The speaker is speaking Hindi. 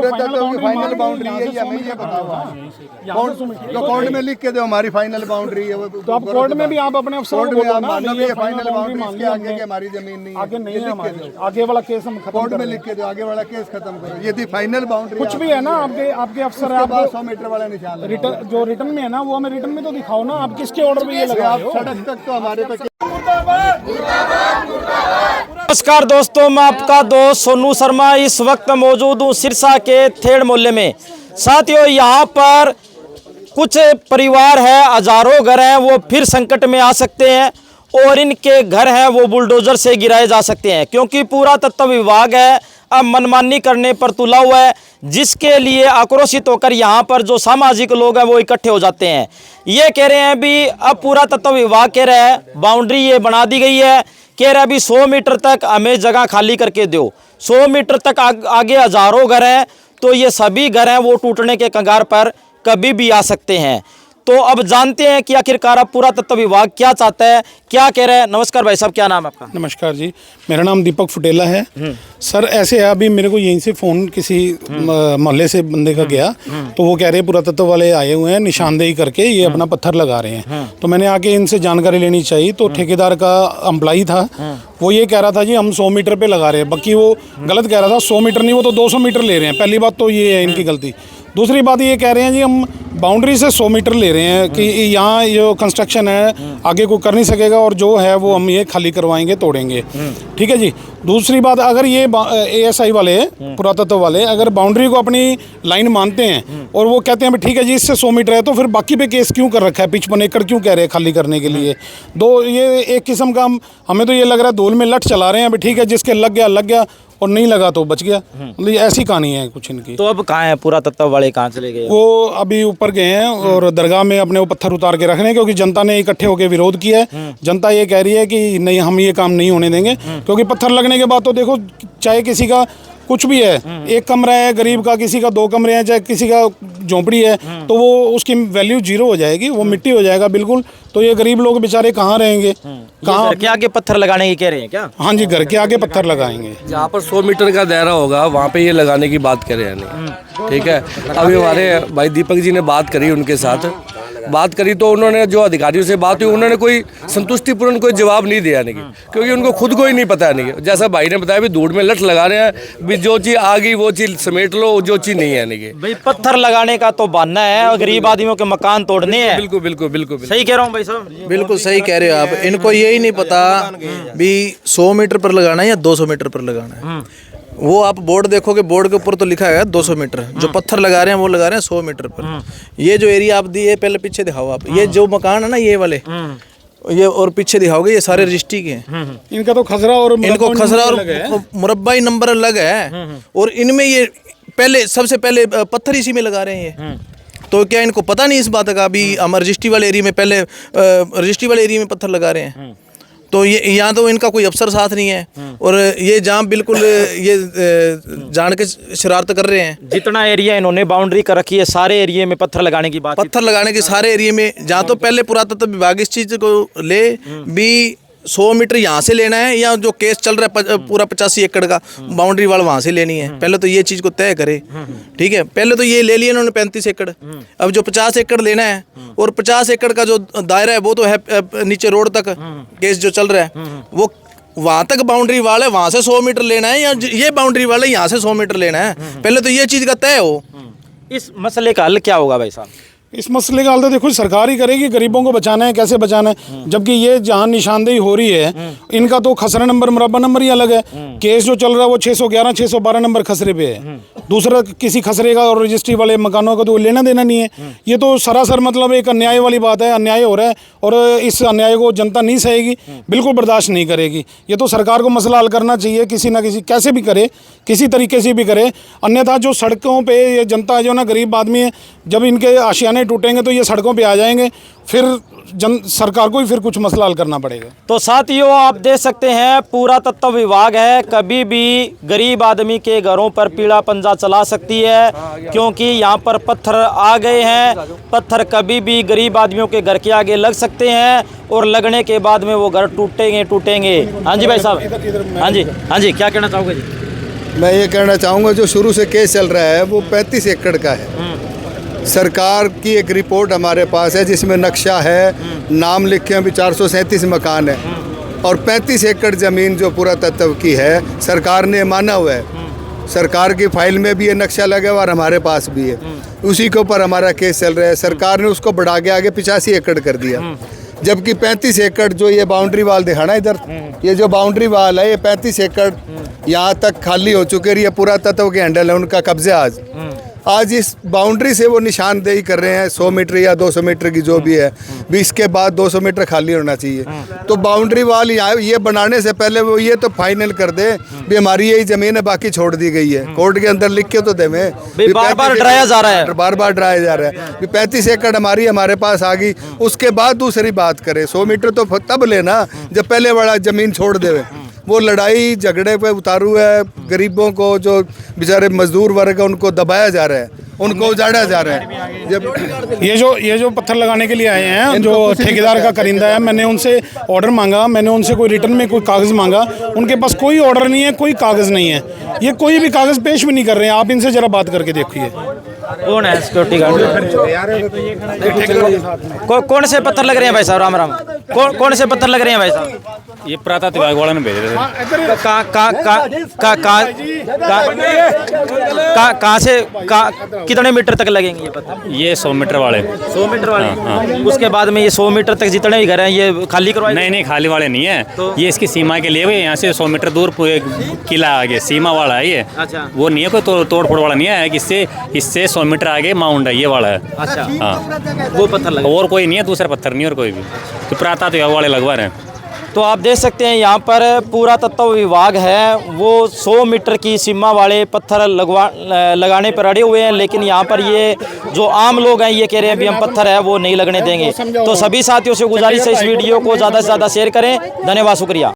पूरे तत्व की फाइनल बाउंड्री है ये, हमें ये बताओ। जो कोर्ट में लिख के दो हमारी फाइनल बाउंड्री है, तो आप कोर्ट में भी आप अपने अफसरों को बोलो ना, ये फाइनल बाउंड्री इसके आगे की हमारी जमीन नहीं है, आगे नहीं है हमारी, आगे वाला केस हम खत्म कोर्ट में लिख के दो, आगे वाला केस खत्म करो। ये थी फाइनल बाउंड्री। कुछ भी है ना आपके अफसर है, आप 100 मीटर वाला निशान रिटर्न जो रिटर्न में है ना, वो हमें रिटर्न में तो दिखाओ ना, आप किसके ऑर्डर पे ये लगा रहे हो? सड़क तक तो हमारे पे। नमस्कार दोस्तों, मैं आपका दोस्त सोनू शर्मा इस वक्त मौजूद हूँ सिरसा के थेड़ मोहल्ले में। साथियों, यहाँ पर कुछ परिवार है, हजारों घर हैं, वो फिर संकट में आ सकते हैं और इनके घर हैं वो बुलडोजर से गिराए जा सकते हैं, क्योंकि पूरा तत्व विभाग है अब मनमानी करने पर तुला हुआ है, जिसके लिए आक्रोशित होकर यहाँ पर जो सामाजिक लोग हैं वो इकट्ठे हो जाते हैं। ये कह रहे हैं भी अब पूरा तत्व विभाग कह रहा है बाउंड्री ये बना दी गई है, कह रहा है अभी 100 मीटर तक हमें जगह खाली करके दो। 100 मीटर तक आगे हजारों घर हैं, तो ये सभी घर हैं वो टूटने के कगार पर कभी भी आ सकते हैं। तो अब जानते हैं कि आखिरकार अब पूरा तत्व विभाग क्या चाहता है, क्या कह रहे हैं। नमस्कार भाई साहब, क्या नाम है आपका? नमस्कार जी, मेरा नाम दीपक फुटेला है। सर ऐसे है, अभी मेरे को यहीं से फ़ोन किसी मोहल्ले से बंदे का गया, तो वो कह रहे हैं पुरातत्व वाले आए हुए हैं, निशानदेही करके ये अपना पत्थर लगा रहे हैं। तो मैंने आके इनसे जानकारी लेनी चाहिए, तो ठेकेदार का एम्प्लॉई था, वो ये कह रहा था जी हम 100 मीटर पे लगा रहे हैं, बाकी वो गलत कह रहा था। 100 मीटर नहीं, वो तो 200 मीटर ले रहे हैं। पहली बात तो ये है इनकी गलती। दूसरी बात ये कह रहे हैं जी हम बाउंड्री से 100 मीटर ले रहे हैं कि यहाँ जो कंस्ट्रक्शन है आगे कोई कर नहीं सकेगा, और जो है वो हम ये खाली करवाएंगे, तोड़ेंगे। ठीक है जी। दूसरी बात, अगर ये ASI वाले पुरातत्व वाले अगर बाउंड्री को अपनी लाइन मानते हैं और वो कहते हैं ठीक है जी इससे 100 मीटर है, तो फिर बाकी पे केस क्यों कर रखा है? 55 एकड़ क्यों कह रहे हैं खाली करने के लिए? ये एक किस्म का हमें तो ये लग रहा है धूल में लठ चला रहे हैं। अभी ठीक है, जिसके लग गया और नहीं लगा तो बच गया। मतलब ऐसी कहानी है कुछ इनकी। तो अब कहाँ है पूरा तत्व वाले, कहाँ चले गए? वो अभी ऊपर गए हैं और दरगाह में अपने वो पत्थर उतार के रखने, क्योंकि जनता ने इकट्ठे होकर विरोध किया है। जनता ये कह रही है कि नहीं, हम ये काम नहीं होने देंगे, क्योंकि पत्थर लगने के बाद तो देखो, चाहे किसी का कुछ भी है, एक कमरा है गरीब का, किसी का 2 कमरे हैं, चाहे किसी का झोंपड़ी है, तो वो उसकी वैल्यू 0 हो जाएगी, वो मिट्टी हो जाएगा बिल्कुल। तो ये गरीब लोग बेचारे कहाँ रहेंगे? कहाँ? घर के आगे पत्थर लगाने की कह रहे हैं क्या? हाँ जी, घर के आगे पत्थर लगाएंगे। जहाँ पर 100 मीटर का दायरा होगा वहाँ पे ये लगाने की बात कर रहे हैं। नहीं, ठीक है। अभी हमारे भाई दीपक जी ने बात करी, उनके साथ बात करी, तो उन्होंने जो अधिकारियों से बात हुई, उन्होंने कोई संतुष्टिपूर्ण कोई जवाब नहीं दिया, नहीं, क्योंकि उनको खुद को ही नहीं पता। नहीं, जैसा भाई ने बताया भी धूड़ में लठ लगा रहे हैं, भी जो चीज़ आ गई वो चीज़ समेट लो, जो चीज़ नहीं है। नहीं भाई, पत्थर लगाने का तो बहाना है और गरीब आदमियों के मकान तोड़ने हैं। बिल्कुल बिल्कुल बिल्कुल सही कह रहा हूँ भाई साहब? बिल्कुल सही कह रहे हो आप। इनको यही नहीं पता भी 100 मीटर पर लगाना है या 200 मीटर पर लगाना है। वो आप बोर्ड देखोगे, बोर्ड के ऊपर तो लिखा है 200 मीटर। जो पत्थर लगा रहे हैं वो लगा रहे हैं 100 मीटर पर। ये जो एरिया आप दिए, पहले पीछे दिखाओ आप, ये जो मकान है ना ये वाले, ये और पीछे दिखाओगे, ये सारे रजिस्ट्री के हैं। इनका तो खसरा और इनको खसरा और मुरब्बाई नंबर अलग है, और इनमें ये पहले सबसे पहले पत्थर इसी में लगा रहे हैं ये। तो क्या इनको पता नहीं इस बात का? अभी हम रजिस्ट्री वाले एरिया में पहले रजिस्ट्री वाले एरिया में पत्थर लगा रहे हैं, तो ये यहाँ तो इनका कोई अफसर साथ नहीं है, और ये जहाँ बिल्कुल ये जान के शरारत कर रहे हैं। जितना एरिया इन्होंने बाउंड्री कर रखी है, सारे एरिया में पत्थर लगाने की बात, पत्थर लगाने के सारे एरिया में, जहाँ तो पहले पुरातत्व विभाग इस चीज़ को ले भी 100 मीटर यहाँ से लेना है, या जो केस चल रहा है पूरा 85 एकड़ का बाउंड्री वाल वहाँ से लेनी है। पहले तो ये चीज़ को तय करे। ठीक है, पहले तो ये ले लिया इन्होंने 35 एकड़। अब जो 50 एकड़ लेना है, और 50 एकड़ का जो दायरा है वो तो है नीचे रोड तक केस जो चल रहा है, वो वहाँ तक बाउंड्री वाल है, वहाँ से 100 मीटर लेना है, या ये बाउंड्री वाल है यहाँ से 100 मीटर लेना है। पहले तो ये चीज़ का तय हो। इस मसले का हल क्या होगा भाई साहब? इस मसले का हल तो देखो सरकार ही करेगी, गरीबों को बचाना है, कैसे बचाना है। जबकि ये जहाँ निशानदेही हो रही है, इनका तो खसरा नंबर, मुरब्बा नंबर ही अलग है। केस जो चल रहा है वो 611 612 नंबर खसरे पे है। दूसरा किसी खसरे का और रजिस्ट्री वाले मकानों का तो लेना देना नहीं है। ये तो सरासर मतलब एक अन्याय वाली बात है, अन्याय हो रहा है, और इस अन्याय को जनता नहीं सहेगी, बिल्कुल बर्दाश्त नहीं करेगी। ये तो सरकार को मसला हल करना चाहिए, किसी ना किसी कैसे भी करे, किसी तरीके से भी करे। अन्यथा जो सड़कों पे ये जनता जो ना गरीब आदमी है, जब इनके आशियाने टूटेंगे तो ये सड़कों पे आ जाएंगे, फिर सरकार को ही फिर कुछ मसला हल करना पड़ेगा। तो साथियों, आप देख सकते हैं पूरा तत्व विभाग है, कभी भी गरीब आदमी के घरों पर पीड़ा पंजा चला सकती है, क्योंकि यहाँ पर पत्थर आ गए हैं। पत्थर कभी भी गरीब आदमियों के घर के आगे लग सकते हैं, और लगने के बाद में वो घर टूटेंगे। हाँ जी भाई साहब, हाँ जी क्या कहना चाहोगे जी? मैं ये कहना चाहूँगा जो शुरू से केस चल रहा है वो 35 एकड़ का है। सरकार की एक रिपोर्ट हमारे पास है जिसमें नक्शा है, नाम लिखे हैं, अभी 437 मकान है और 35 एकड़ ज़मीन जो पुरातत्व की है सरकार ने माना हुआ है। सरकार की फाइल में भी ये नक्शा लगा हुआ और हमारे पास भी है। उसी के ऊपर हमारा केस चल रहा है। सरकार ने उसको बढ़ा के आगे 85 एकड़ कर दिया, जबकि 35 एकड़ जो ये बाउंड्री वाल दिखाना इधर, ये जो बाउंड्री वाल है ये 35 एकड़ यहाँ तक खाली हो चुके हैं। ये पुरातत्व के हैंडल है, उनका कब्जा आज इस बाउंड्री से वो निशानदेही कर रहे हैं 100 मीटर या 200 मीटर की जो भी है, 20 के बाद 200 मीटर खाली होना चाहिए। तो बाउंड्री वाल ये बनाने से पहले वो ये तो फाइनल कर दे भी हमारी यही जमीन है, बाकी छोड़ दी गई है। कोर्ट के अंदर लिख के तो दे, बार बार डराया जा रहा है, बार बार डराया जा रहा है। 35 एकड़ हमारे पास आ गई, उसके बाद दूसरी बात करें। 100 मीटर तो तब लेना जब पहले वाला जमीन छोड़ दे। वो लड़ाई झगड़े पे उतारू है, गरीबों को जो बेचारे मजदूर वर्ग है उनको दबाया जा रहा है, उनको उजाड़ा जा रहा है। जब ये जो पत्थर लगाने के लिए आए हैं, जो ठेकेदार का करिंदा है, मैंने उनसे ऑर्डर मांगा, मैंने उनसे कोई रिटर्न में कोई कागज़ मांगा, उनके पास कोई ऑर्डर नहीं है, कोई कागज़ नहीं है, ये कोई भी कागज़ पेश भी नहीं कर रहे हैं। आप इनसे ज़रा बात करके देखिए। कौन है सिक्योरिटी गार्ड? कौन से पत्थर लग रहे हैं भाई साहब? राम राम। कौन से पत्थर लग रहे हैं भाई साहब? ये पुरातत्व विभाग वालों ने भेजे थे। कहाँ से कितने मीटर तक लगेंगे ये पत्थर? ये 100 मीटर वाले। 100 मीटर वाले? उसके बाद में ये 100 मीटर तक जितने भी घर हैं ये खाली करवाए? नहीं, खाली वाले नहीं है। तो ये इसकी सीमा के लिए हुए, यहाँ से 100 मीटर दूर किला आगे सीमा वाला है ये। अच्छा। वो नहीं है कोई तोड़ फोड़ वाला नहीं है, इससे 100 मीटर आगे माउंट है, ये वाला है। अच्छा। हाँ, वो पत्थर लगा और कोई नहीं है, दूसरा पत्थर नहीं और कोई भी। तो पुरातत्व विभाग वाले लगवा रहे हैं। तो आप देख सकते हैं यहाँ पर पुरातत्व विभाग है, वो 100 मीटर की सीमा वाले पत्थर लगाने पर अड़े हुए हैं, लेकिन यहाँ पर ये जो आम लोग हैं ये कह रहे हैं अभी हम पत्थर है वो नहीं लगने देंगे। तो सभी साथियों से गुजारिश है इस वीडियो को ज़्यादा से ज़्यादा शेयर करें। धन्यवाद, शुक्रिया।